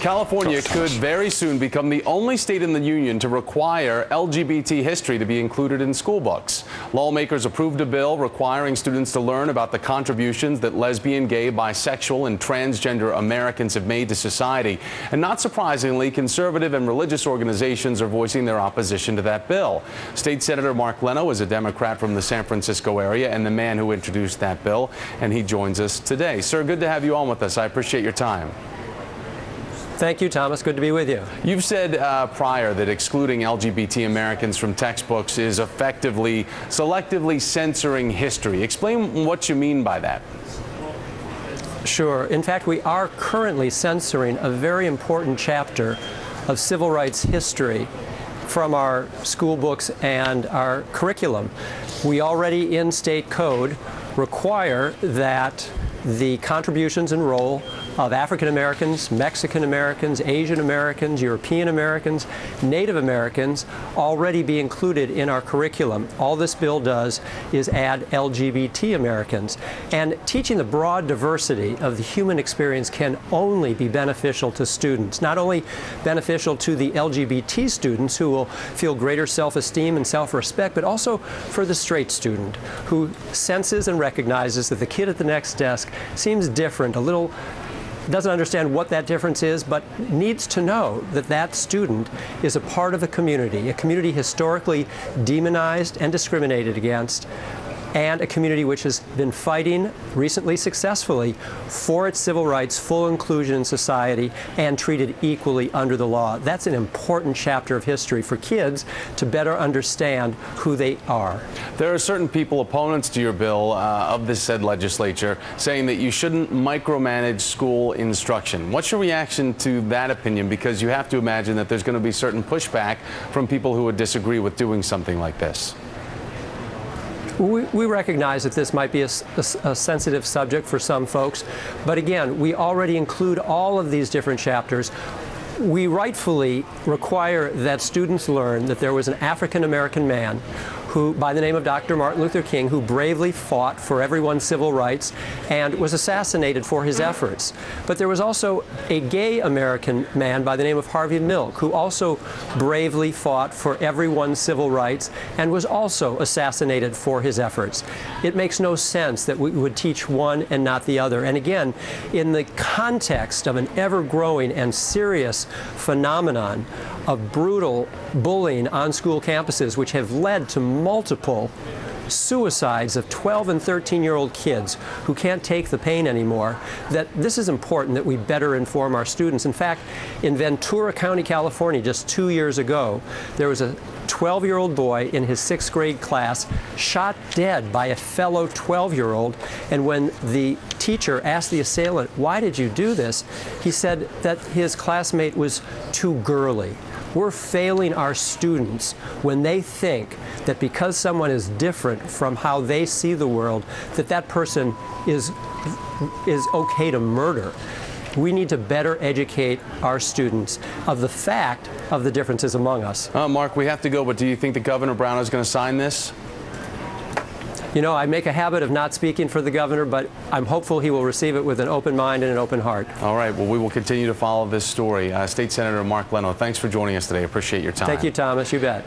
California could very soon become the only state in the union to require LGBT history to be included in school books. Lawmakers approved a bill requiring students to learn about the contributions that lesbian, gay, bisexual, and transgender Americans have made to society. And not surprisingly, conservative and religious organizations are voicing their opposition to that bill. State Senator Mark Leno is a Democrat from the San Francisco area and the man who introduced that bill, and he joins us today. Sir, good to have you on with us. I appreciate your time. Thank you, Thomas. Good to be with you. You've said prior that excluding LGBT Americans from textbooks is effectively selectively censoring history. Explain what you mean by that. Sure. In fact, we are currently censoring a very important chapter of civil rights history from our school books and our curriculum. We already in state code require that the contributions and role of African Americans, Mexican Americans, Asian Americans, European Americans, Native Americans already be included in our curriculum. All this bill does is add LGBT Americans. And teaching the broad diversity of the human experience can only be beneficial to students. Not only beneficial to the LGBT students who will feel greater self-esteem and self-respect, but also for the straight student who senses and recognizes that the kid at the next desk seems different, doesn't understand what that difference is, but needs to know that that student is a part of a community historically demonized and discriminated against, and a community which has been fighting recently successfully for its civil rights, full inclusion in society, and treated equally under the law. That's an important chapter of history for kids to better understand who they are. There are certain people, opponents to your bill of this said legislature, saying that you shouldn't micromanage school instruction. What's your reaction to that opinion? Because you have to imagine that there's going to be certain pushback from people who would disagree with doing something like this. We recognize that this might be a sensitive subject for some folks, but again, we already include all of these different chapters. We rightfully require that students learn that there was an African American man who, by the name of Dr. Martin Luther King, who bravely fought for everyone's civil rights and was assassinated for his efforts. But there was also a gay American man by the name of Harvey Milk, who also bravely fought for everyone's civil rights and was also assassinated for his efforts. It makes no sense that we would teach one and not the other. And again, in the context of an ever-growing and serious phenomenon of brutal bullying on school campuses, which have led to multiple suicides of 12 and 13-year-old kids who can't take the pain anymore, that this is important that we better inform our students. In fact, in Ventura County, California, just 2 years ago, there was a 12-year-old boy in his 6th grade class shot dead by a fellow 12-year-old, and when the teacher asked the assailant, "Why did you do this?" he said that his classmate was too girly. We're failing our students when they think that because someone is different from how they see the world, that that person is okay to murder. We need to better educate our students of the fact of the differences among us. Mark, we have to go, but do you think that Governor Brown is going to sign this? You know, I make a habit of not speaking for the governor, but I'm hopeful he will receive it with an open mind and an open heart. All right. Well, we will continue to follow this story. State Senator Mark Leno, thanks for joining us today. Appreciate your time. Thank you, Thomas. You bet.